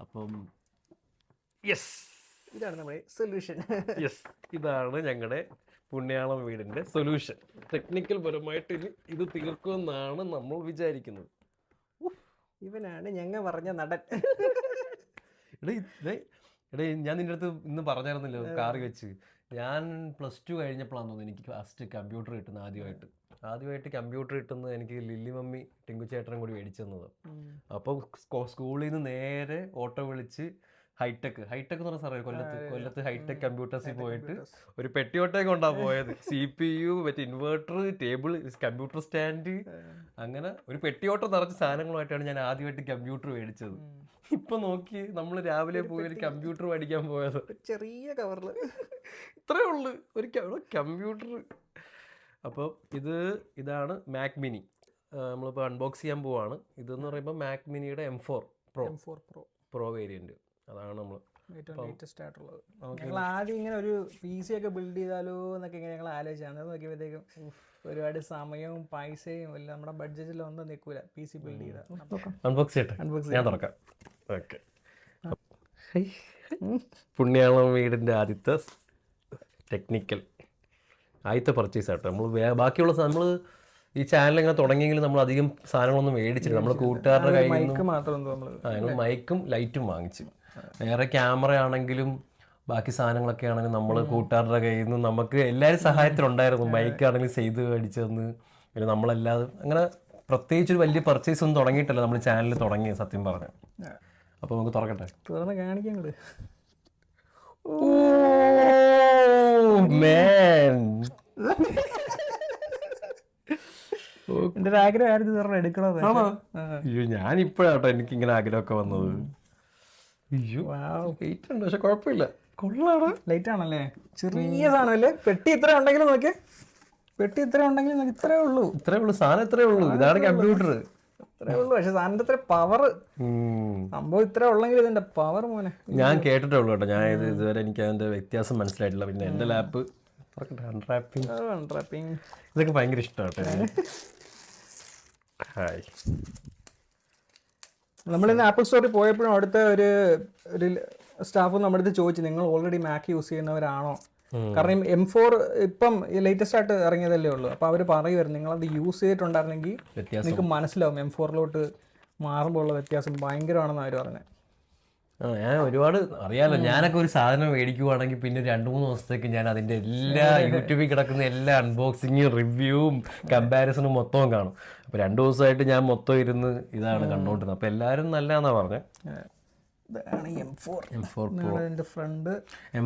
അപ്പം യെസ്, ഇതാണ് നമ്മുടെ സൊല്യൂഷൻ. യെസ്, ഇതാണ് ഞങ്ങളുടെ പുണ്യാളം വീടിൻ്റെ സൊല്യൂഷൻ. ടെക്നിക്കൽ പരമായിട്ട് ഇത് തീർക്കുമെന്നാണ് നമ്മൾ വിചാരിക്കുന്നത്. ഇവനാണ് ഞങ്ങൾ പറഞ്ഞ നടൻ. എടേ ഞാൻ നിൻ്റെ അടുത്ത് ഇന്ന് പറഞ്ഞായിരുന്നല്ലോ കാറി വെച്ച്, ഞാൻ +2 കഴിഞ്ഞപ്പോഴാണെന്ന് തോന്നുന്നു എനിക്ക് ഫസ്റ്റ് കമ്പ്യൂട്ടർ കിട്ടുന്നത്. ആദ്യമായിട്ട് കമ്പ്യൂട്ടർ കിട്ടുന്നത് എനിക്ക് ലില്ലി മമ്മി ടിങ്കു ചേട്ടനും കൂടി മേടിച്ചു തന്നത്. അപ്പോൾ സ്കൂളിൽ നിന്ന് നേരെ ഓട്ടോ വിളിച്ച് ഹൈടെക് എന്ന് പറഞ്ഞ സാറേ കൊല്ലത്ത് ഹൈടെക് കമ്പ്യൂട്ടേഴ്സിൽ പോയിട്ട് ഒരു പെട്ടിയോട്ടയൊക്കെ കൊണ്ടാ പോയത്. CPU, മറ്റേ ഇൻവേർട്ടർ, ടേബിൾ, കമ്പ്യൂട്ടർ സ്റ്റാൻഡ്, അങ്ങനെ ഒരു പെട്ടിയോട്ടം നിറച്ച സാധനങ്ങളുമായിട്ടാണ് ഞാൻ ആദ്യമായിട്ട് കമ്പ്യൂട്ടർ മേടിച്ചത്. ഇപ്പൊ നോക്കി നമ്മൾ രാവിലെ പോയി ഒരു കമ്പ്യൂട്ടർ മേടിക്കാൻ പോയത്, ചെറിയ കവറിൽ ഇത്രേ ഉള്ളു ഒരു കമ്പ്യൂട്ടർ. അപ്പോൾ ഇതാണ് മാക് മിനി. നമ്മളിപ്പോൾ അൺബോക്സ് ചെയ്യാൻ പോവാണ്. ഇതെന്ന് പറയുമ്പോൾ മാക് മിനിയുടെ M4 Pro വേരിയൻറ്റ്. അതാണ് നമ്മൾ ഏറ്റവും ലേറ്റസ്റ്റ് ആയിട്ടുള്ളത്. ഞങ്ങൾ ആദ്യം ഇങ്ങനെ ഒരു PC ഒക്കെ ബിൽഡ് ചെയ്താലോ എന്നൊക്കെ ഇങ്ങനെ ഞങ്ങൾ ആലോചിച്ചാണ്. അത് നോക്കിയപ്പോഴത്തേക്കും ഒരുപാട് സമയവും പൈസയും എല്ലാം നമ്മുടെ ബഡ്ജറ്റിലൊന്നും നിൽക്കൂല PC ബിൽഡ് ചെയ്താൽ. അൺബോക്സ് ചെയ്യട്ടെ, ഞാൻ തുറക്കാം. ഓക്കെ, പുണ്യാളം വീടിൻ്റെ ആദ്യത്തെ ടെക്നിക്കൽ ആദ്യത്തെ പർച്ചേസ് ആട്ടോ. നമ്മൾ ബാക്കിയുള്ള ഈ ചാനൽ ഇങ്ങനെ തുടങ്ങിയെങ്കിലും നമ്മൾ അധികം സാധനങ്ങളൊന്നും മേടിച്ചില്ല. നമ്മൾ കൂട്ടുകാരുടെ കയ്യിൽ നിന്ന് ഞങ്ങൾ മൈക്കും ലൈറ്റും വാങ്ങിച്ചു. വേറെ ക്യാമറ ആണെങ്കിലും ബാക്കി സാധനങ്ങളൊക്കെ ആണെങ്കിലും നമ്മൾ കൂട്ടുകാരുടെ കയ്യിൽ നിന്ന് നമുക്ക് എല്ലാവരും സഹായത്തിലുണ്ടായിരുന്നു. മൈക്കാണെങ്കിലും ചെയ്ത് മേടിച്ചതെന്ന്. പിന്നെ നമ്മളല്ലാതെ അങ്ങനെ പ്രത്യേകിച്ചൊരു വലിയ പർച്ചേസ് ഒന്നും തുടങ്ങിയിട്ടല്ല നമ്മൾ ചാനൽ തുടങ്ങിയത് സത്യം പറഞ്ഞു. അപ്പോൾ നമുക്ക് തുറക്കട്ടെ, തുറന്ന് കാണിക്കാൻ കൂടെ. എന്റെ ഒരു ആഗ്രഹമായിരുന്നു തുറന്ന് എടുക്കണത്. അയ്യോ, ഞാനിപ്പോഴാട്ടോ എനിക്ക് ഇങ്ങനെ ആഗ്രഹമൊക്കെ വന്നത്. അയ്യോ, വെയിറ്റ് ഉണ്ട്, പക്ഷെ കുഴപ്പമില്ല, കൊള്ളാണ്. ലൈറ്റ് ആണല്ലേ, ചെറിയ സാധനമല്ലേ. പെട്ടി ഇത്ര ഉണ്ടെങ്കിലും നോക്കിയേ, പെട്ടി ഇത്ര ഉണ്ടെങ്കിലും ഇത്രേ ഉള്ളൂ സാധനം, ഇത്രേ ഉള്ളൂ. ഇതാണ് കമ്പ്യൂട്ടർ, ഇത്രേ ഉള്ളൂ. പക്ഷെ സാധനത്തിന്റെ അത്ര പവർ, സംഭവം ഇത്ര ഉള്ളെങ്കിൽ ഇതിന്റെ പവർ മോനെ ഞാൻ കേട്ടിട്ടേ ഉള്ളൂ കേട്ടോ. ഞാൻ ഇതുവരെ എനിക്ക് അതിന്റെ വ്യത്യാസം മനസ്സിലായിട്ടില്ല. പിന്നെ എന്റെ ലാപ്പ് അൺറാപ്പിംഗ് ഇതൊക്കെ ഭയങ്കര ഇഷ്ടമാട്ടോ. ഹായ്, നമ്മളിന്ന് ആപ്പിൾ സ്റ്റോറിൽ പോയപ്പോഴും അടുത്ത ഒരു സ്റ്റാഫ് നമ്മുടെ അടുത്ത് ചോദിച്ചു, നിങ്ങൾ ഓൾറെഡി മാക് യൂസ് ചെയ്യുന്നവരാണോ? കാരണം M4 ഇപ്പം ലേറ്റസ്റ്റ് ആയിട്ട് ഇറങ്ങിയതല്ലേ ഉള്ളൂ. അപ്പോൾ അവർ പറയുമായിരുന്നു, നിങ്ങളത് യൂസ് ചെയ്തിട്ടുണ്ടായിരുന്നെങ്കിൽ നിങ്ങൾക്ക് മനസ്സിലാവും M4 മാറുമ്പോൾ ഉള്ള വ്യത്യാസം ഭയങ്കരമാണെന്ന് അവർ പറഞ്ഞത്. ഞാൻ ഒരുപാട് അറിയാലോ. ഞാനൊക്കെ ഒരു സാധനം മേടിക്കുവാണെങ്കിൽ പിന്നെ 2-3 ദിവസത്തേക്ക് ഞാൻ അതിൻ്റെ എല്ലാ യൂട്യൂബിൽ കിടക്കുന്ന എല്ലാ അൺബോക്സിങ്ങും റിവ്യൂവും കമ്പാരിസണും മൊത്തവും കാണും. അപ്പോൾ 2 ദിവസമായിട്ട് ഞാൻ മൊത്തം ഇരുന്ന് ഇതാണ് കണ്ടുകൊണ്ടിരുന്നത്. അപ്പോൾ എല്ലാവരും നല്ലതാണെന്നാണ് പറഞ്ഞത്.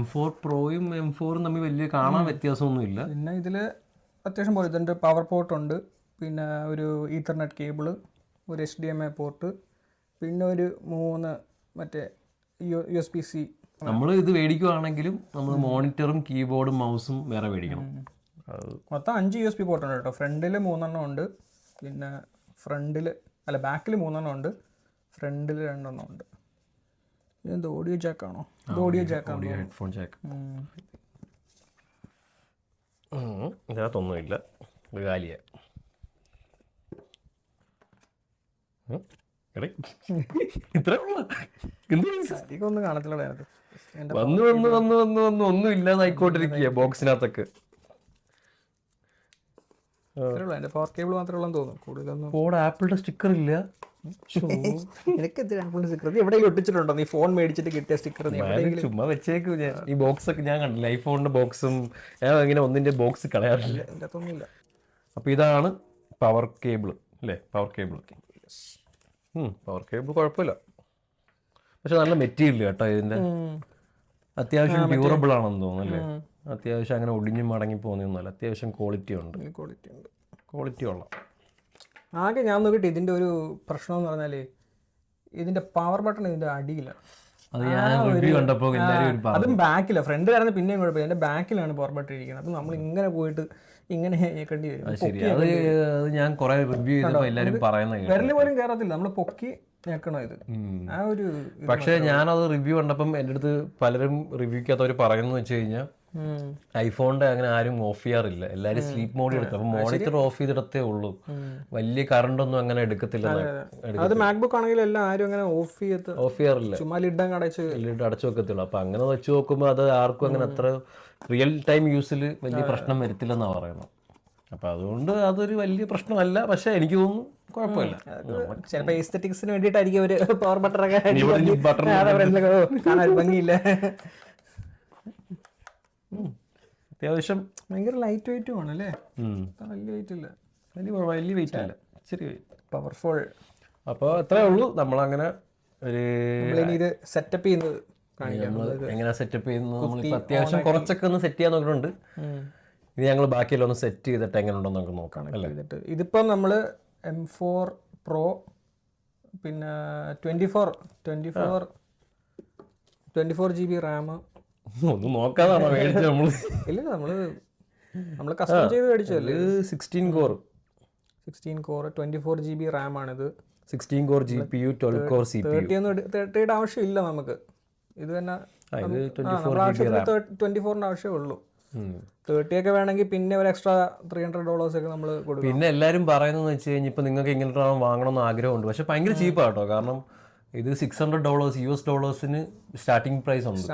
M4 Proയും M4ഉം തമ്മിൽ വലിയ കാണാൻ വ്യത്യാസമൊന്നുമില്ല. പിന്നെ ഇതിൽ അത്യാവശ്യം പോലെ ഇതിൻ്റെ പവർ പോർട്ട് ഉണ്ട്, പിന്നെ ഒരു ഈത്തർനെറ്റ് കേബിള്, ഒരു HDMI പോർട്ട്, പിന്നെ ഒരു 3 മറ്റേ USB-C. നമ്മൾ ഇത് മേടിക്കുവാണെങ്കിലും നമ്മൾ മോണിറ്ററും കീബോർഡും മൗസും വേറെ മേടിക്കണം. മൊത്തം 5 USB പോർട്ട് ഉണ്ട് കേട്ടോ. ഫ്രണ്ടിൽ 3 ഉണ്ട്, പിന്നെ ബാക്കിൽ 3 ഉണ്ട്, ഫ്രണ്ടിൽ 2 ഉണ്ട്. ഇതെന്ത് ഓഡിയോ ജാക്കാണോ? ഇത് ഓഡിയോ ജാക്കാണോ? Headphone jack. ഇതിനകത്തൊന്നുമില്ല, ഇത് കാലിയാ. ഇത്ര ഒന്നും കാണത്തില്ല. വന്ന് ഒന്നും ഇല്ലാതായിക്കോട്ടിരിക്കുക ബോക്സിനകത്തൊക്കെ. പവർ കേബിൾ മാത്രമേ ഉള്ളൂ തോന്നുന്നു, കൂടുതലൊന്നും. ആപ്പിളിന്റെ സ്റ്റിക്കർ ഇല്ല. എവിടെയെങ്കിലും ഒട്ടിച്ചിട്ടുണ്ടോ നീ ഫോൺ മേടിച്ചിട്ട് കിട്ടിയ സ്റ്റിക്കർ? ചുമ്മാ വെച്ചേക്കും. ഈ ബോക്സ് ഒക്കെ ഞാൻ കണ്ടില്ല, ഐഫോണിന്റെ ബോക്സും. ഞാൻ ഇങ്ങനെ ഒന്നിന്റെ ബോക്സ് കളയാറില്ല. അപ്പൊ ഇതാണ് പവർ കേബിൾ അല്ലേ? പവർ കേബിൾ കുഴപ്പമില്ല, പക്ഷെ നല്ല മെറ്റീരിയൽ കേട്ടോ ഇതിന്റെ. അത്യാവശ്യം ഡ്യൂറബിൾ ആണെന്ന് തോന്നുന്നു അല്ലേ? അത്യാവശ്യം അങ്ങനെ ഒടിഞ്ഞു മടങ്ങി പോകുന്നൊന്നുമല്ല, അത്യാവശ്യം ക്വാളിറ്റി ഉണ്ട്. ക്വാളിറ്റി ഉള്ള. ആകെ ഞാൻ നോക്കിയിട്ട് ഇതിന്റെ ഒരു പ്രശ്നം എന്ന് പറഞ്ഞാല് ഇതിന്റെ പവർ ബട്ടൺ ഇതിന്റെ അടിയിലാണ്. അതും ബാക്കിലാണ്, ഫ്രണ്ടിലായിരുന്നു പിന്നെയും കുഴപ്പമില്ല. എന്റെ ബാക്കിലാണ് പവർ ബട്ടൺ ഇരിക്കുന്നത്. അപ്പൊ നമ്മൾ ഇങ്ങനെ പോയിട്ട് ഇങ്ങനെ ഞെക്കേണ്ടി വരും. ഞാൻ കുറെ റിവ്യൂ ചെയ്തപ്പോൾ എല്ലാവരും പറയുന്നത് വിരല് പോലും കയറത്തില്ല, നമ്മൾ പൊക്കി ഞെക്കണോ ഇത്. പക്ഷെ ഞാനത് റിവ്യൂ കണ്ടപ്പം എൻ്റെ അടുത്ത് പലരും റിവ്യൂക്കകത്ത് അവർ പറയുന്നത് വെച്ച് കഴിഞ്ഞാൽ ഐഫോണിന്റെ അങ്ങനെ ആരും ഓഫ് ചെയ്യാറില്ല, എല്ലാരും സ്ലീപ്പ് മോഡിൽ എടുക്കും. അപ്പൊ മോണിറ്റർ ഓഫ് ചെയ്തിടത്തേ ഉള്ളൂ, വലിയ കറണ്ട് ഒന്നും അങ്ങനെ എടുക്കത്തില്ല. അത് മാക്ബുക്ക് ആണെങ്കിൽ എല്ലാം ആരും അങ്ങനെ ഓഫ് ചെയ്യാറില്ല, ചുമ്മാ ലിഡങ്ങ് അടച്ച് അടച്ചു വെക്കത്തുള്ളൂ. അപ്പൊ അങ്ങനെ വെച്ച് നോക്കുമ്പോൾ അത് ആർക്കും അങ്ങനെ അത്ര റിയൽ ടൈം യൂസിൽ വലിയ പ്രശ്നം വരത്തില്ലെന്നാണ് പറയുന്നത്. അപ്പൊ അതുകൊണ്ട് അതൊരു വലിയ പ്രശ്നമല്ല. പക്ഷെ എനിക്ക് തോന്നുന്നു കുഴപ്പമില്ല. ചിലപ്പോ എസ്തെറ്റിക്സിന് വേണ്ടിയിട്ടായിരിക്കും ഒരു പവർ ബട്ടറൊക്കെ ഭംഗിയില്ല. അത്യാവശ്യം ഭയങ്കര ലൈറ്റ് വെയിറ്റും ആണ് അല്ലേ, വലിയ വെയിറ്റ് ഇല്ല, വലിയ വെയിറ്റ് അല്ല, ചെറിയ പവർഫുൾ. അപ്പോൾ അത്രേ ഉള്ളൂ. നമ്മളങ്ങനെ ഒരു ഇത് സെറ്റപ്പ് ചെയ്യുന്നത് എങ്ങനെ സെറ്റപ്പ് ചെയ്യുന്നത് നമ്മളിപ്പോൾ അത്യാവശ്യം കുറച്ചൊക്കെ ഒന്ന് സെറ്റ് ചെയ്യാൻ നോക്കിയിട്ടുണ്ട്. ഇനി ഞങ്ങൾ ബാക്കിയെല്ലാം ഒന്ന് സെറ്റ് ചെയ്തിട്ട് എങ്ങനെ ഉണ്ടോ നമുക്ക് നോക്കാം അല്ലേ. ഇതിപ്പം നമ്മൾ M4 Pro പിന്നെ 24 GB റാം ഒന്ന് നോക്കാതാണോ മേടിച്ചത് നമ്മൾ? ഇല്ല, നമ്മൾ കസ്റ്റം ചെയ്ത് മേടിച്ചല്ലേ. 16 കോർ 24 GB റാം ആണിത്. 16 കോർ GPU 12 കോർ CPU. 30 ആവശ്യമില്ല നമുക്ക്. ഇത് തന്നെ 24 ആവശ്യമേ ഉള്ളൂ. 30 ഒക്കെ വേണമെങ്കിൽ പിന്നെ ഒരു എക്സ്ട്രാ $300 ഒക്കെ നമ്മൾ കൊടുക്കും. പിന്നെ എല്ലാവരും പറയുന്നത് വെച്ച് കഴിഞ്ഞാൽ ഇപ്പം നിങ്ങൾക്ക് ഇങ്ങനത്തെ വാങ്ങണമെന്ന് ആഗ്രഹമുണ്ട്, പക്ഷെ ഭയങ്കര ചീപ്പാട്ടോ. കാരണം ഇത് $600 സ്റ്റാർട്ടിംഗ് പ്രൈസ് ഉണ്ട്.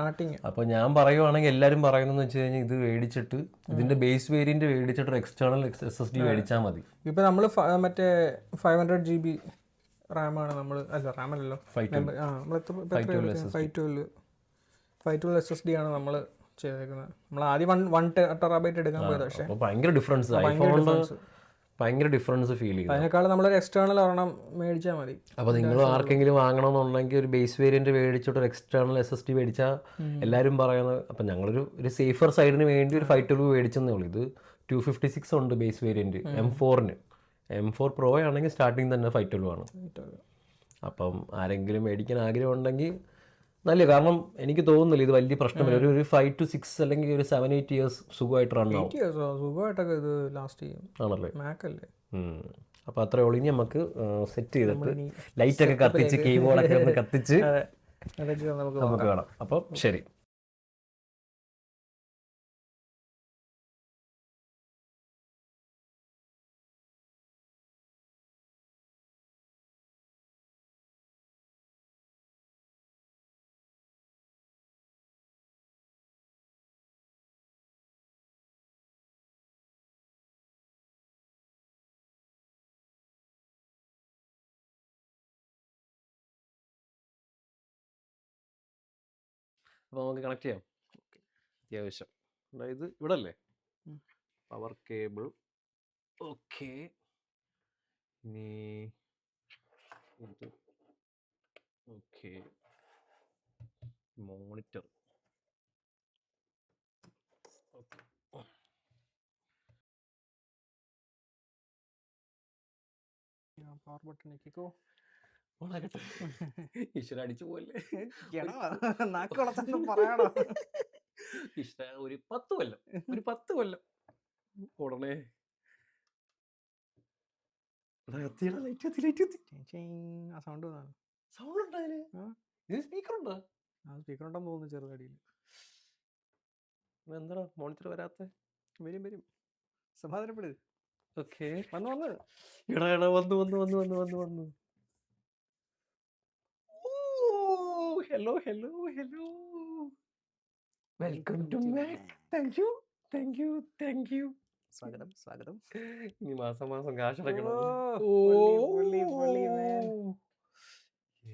അപ്പോൾ ഞാൻ പറയുവാണെങ്കിൽ എല്ലാവരും പറയുന്നതെന്ന് വെച്ച് കഴിഞ്ഞാൽ ഇത് മേടിച്ചിട്ട് ഇതിന്റെ ബേസ് വേരിയന്റ് മേടിച്ചിട്ട് ഒരു എക്സ്റ്റേണൽ SSD മേടിച്ചാൽ മതി. ഇപ്പം നമ്മൾ മറ്റേ 500 GB റാമാണ് നമ്മൾ, അല്ല റാം അല്ലല്ലോ, 512 SSD ആണ് നമ്മൾ ചെയ്തേക്കുന്നത്. നമ്മൾ ആദ്യം 1 TB എടുക്കാൻ പോയത്, പക്ഷേ ഭയങ്കര ഡിഫറൻസ്, ഭയങ്കര ഡിഫറൻസ് ഫീൽ ചെയ്യും. അതിനേക്കാളും നമ്മളൊരു എക്സ്റ്റേണൽ ഒരെണ്ണം മേടിച്ചാൽ മതി. അപ്പോൾ നിങ്ങൾ ആർക്കെങ്കിലും വാങ്ങണമെന്നുണ്ടെങ്കിൽ ഒരു ബേസ് വേരിയന്റ് മേടിച്ചിട്ട് ഒരു എക്സ്റ്റേണൽ SSD മേടിച്ചാൽ എല്ലാവരും പറയുന്നത്. അപ്പം ഞങ്ങളൊരു സേഫർ സൈഡിന് വേണ്ടി ഒരു 512 മേടിച്ചെന്നേ ഉള്ളൂ. ഇത് 256 ഉണ്ട് ബേസ് വേരിയന്റ് M4 Pro ആണെങ്കിൽ സ്റ്റാർട്ടിങ് തന്നെ 512 ആണ്. അപ്പം ആരെങ്കിലും മേടിക്കാൻ ആഗ്രഹം ഉണ്ടെങ്കിൽ നല്ല, കാരണം എനിക്ക് തോന്നുന്നില്ല ഇത് വലിയ പ്രശ്നമില്ല. ഒരു 5 to 6 അല്ലെങ്കിൽ ഒരു 7-8 ഇയേഴ്സ് സുഖമായിട്ട് റൺ ആവും. സുഖമായിട്ടൊക്കെ ഇത് ലാസ്റ്റ് ചെയ്യും ആണല്ലേ. മാക്കല്ലേ. അപ്പോൾ അത്രേ ഉള്ളൂ. ഇനി നമുക്ക് സെറ്റ് ചെയ്തിട്ട് ലൈറ്റൊക്കെ കത്തിച്ച് കീബോർഡൊക്കെ ഒന്ന് കത്തിച്ച് നമുക്ക് കാണാം. അപ്പം ശരി. അപ്പോൾ നമുക്ക് കണക്ട് ചെയ്യാം. അത്യാവശ്യം അതായത് ഇവിടെ അല്ലേ പവർ കേബിൾ. ഓക്കെ, ഇനി okay monitor. Okay, power button ഞെക്കിക്കോ. ഈശ്വര അടിച്ചു പോലെ പറയണോ. ഇഷ്ട ഒരു 10 കൊല്ലം ഉടനെ സൗണ്ട് സ്പീക്കർ ഉണ്ടോ? സ്പീക്കർ ഉണ്ടെന്ന് തോന്നുന്നു ചെറുതടിയിൽ. എന്താ മോണിറ്റർ വരാത്ത? വരും സമാധാനപ്പെടു. ഓക്കെ, വന്നു hello welcome to Mac. Thank you. സ്വാഗതം. ഇനി മാസം കാശ് അടയ്ക്കണം.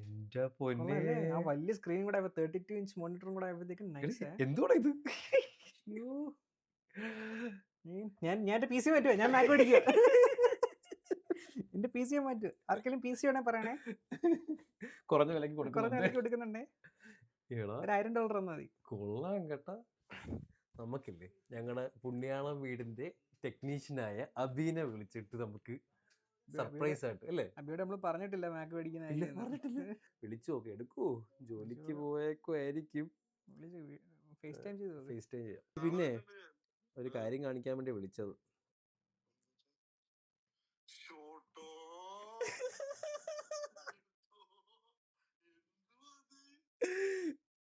എന്റെ പൊന്നേ, ആ വലിയ സ്ക്രീൻ കൂടെ 32 ഇഞ്ച് മോണിറ്ററും കൂടെ ആയപ്പോഴത്തേക്കും എന്തുകൂടെ ഇത്. ഞാൻ എന്റെ PC മാറ്റുക, ഞാൻ മാക് മേടിക്കുക. എന്റെ PC മാറ്റുക. ആർക്കെങ്കിലും PC വേണേ പറയണേ, കുറഞ്ഞ വിലക്ക് കൊടുക്കുന്നുണ്ടേ. $1000 തന്നാ മതി. കൊള്ളാം കേട്ടാ. നമുക്കില്ലേ ഞങ്ങളുടെ പുണ്യാളം വീടിന്റെ ടെക്നീഷ്യനായ അബീനെ വിളിച്ചിട്ട് നമുക്ക് സർപ്രൈസ് ആയിട്ട് അല്ലേ. അബിയോട് നമ്മൾ പറഞ്ഞിട്ടില്ല മാക് മേടിക്കുന്ന. വിളിച്ചു നോക്കി, എടുക്കൂ, ജോലിക്ക് പോയേക്കുമായിരിക്കും. ഫേസ് ടൈം ചെയ്യാം. പിന്നെ ഒരു കാര്യം കാണിക്കാൻ വേണ്ടി വിളിച്ചത്.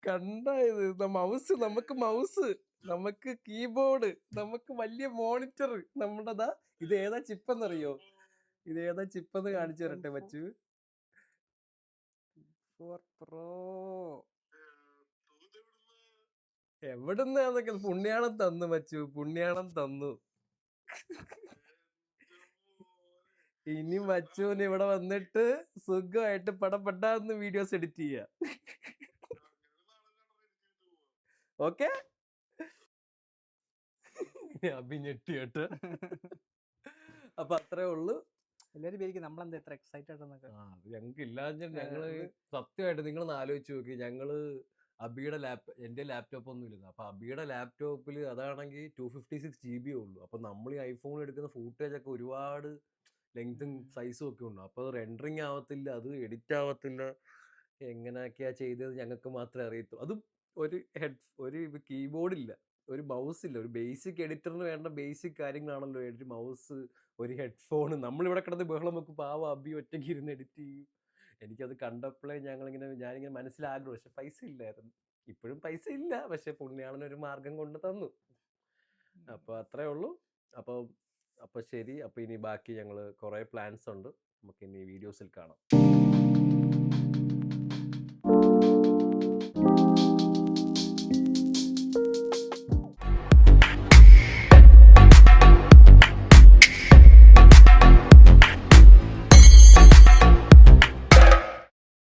കണ്ടായത് നമുക്ക് മൗസ് നമുക്ക് കീബോർഡ്, നമുക്ക് വലിയ മോണിറ്റർ, നമ്മുടെതാ. ഇത് ഏതാ ചിപ്പെന്നറിയോ? ഇത് ഏതാ ചിപ്പെന്ന് കാണിച്ചു തരട്ടെ മച്ചു. പ്രോ എവിടുന്നാന്നൊക്കെ പുണ്യാളം തന്നു മച്ചു, പുണ്യാളം തന്നു. ഇനി മച്ചുവിന് ഇവിടെ വന്നിട്ട് സുഖമായിട്ട് പടപെട്ടാന്ന് വീഡിയോസ് എഡിറ്റ് ചെയ്യാ. ഓക്കെ, അഭിഞ്ഞെട്ടി കേട്ട്. അപ്പൊ അത്രേ ഉള്ളു. എല്ലാരും പേരിക്കും നമ്മളെന്താ എത്ര എക്സൈറ്റഡ് എന്നൊക്കെ. ഞങ്ങൾക്ക് ഇല്ലാഞ്ഞ ഞങ്ങള് സത്യമായിട്ട് നിങ്ങളൊന്ന് ആലോചിച്ച് നോക്കി. ഞങ്ങള് അബിയുടെ എന്റെ ലാപ്ടോപ്പ് ഒന്നും ഇല്ല. അപ്പൊ അബിയുടെ ലാപ്ടോപ്പിൽ അതാണെങ്കിൽ 256 GB ഉള്ളൂ. അപ്പൊ നമ്മൾ ഈ ഐഫോൺ എടുക്കുന്ന ഫൂട്ടേജ് ഒക്കെ ഒരുപാട് ലെങ്തും സൈസും ഒക്കെ ഉണ്ട്. അപ്പൊ അത് റെൻഡറിങ് ആവത്തില്ല, അത് എഡിറ്റ് ആവത്തില്ല. എങ്ങനെയൊക്കെയാ ചെയ്തത് ഞങ്ങൾക്ക് മാത്രമേ അറിയത്തുള്ളൂ. അതും ഒരു കീബോർഡ് ഇല്ല, ഒരു മൗസ് ഇല്ല. ഒരു ബേസിക് എഡിറ്ററിന് വേണ്ട ബേസിക് കാര്യങ്ങളാണല്ലോ, ഒരു മൗസ്, ഒരു ഹെഡ്ഫോൺ. നമ്മളിവിടെ കിടന്ന് ബഹളം വെക്കും, പാവ അബി ഒറ്റയ്ക്ക് ഇരുന്ന് എഡിറ്റ് ചെയ്യും. എനിക്കത് കണ്ടപ്പോഴേ ഞാനിങ്ങനെ മനസ്സിലാഗ്രഹം, പക്ഷെ പൈസ ഇല്ലായിരുന്നു. ഇപ്പോഴും പൈസ ഇല്ല, പക്ഷെ പുണ്യാളനൊരു മാർഗം കൊണ്ട് തന്നു. അപ്പൊ അത്രേ ഉള്ളൂ. അപ്പൊ ശരി. അപ്പൊ ഇനി ബാക്കി ഞങ്ങള് കുറെ പ്ലാൻസ് ഉണ്ട്, നമുക്ക് ഇനി വീഡിയോസിൽ കാണാം.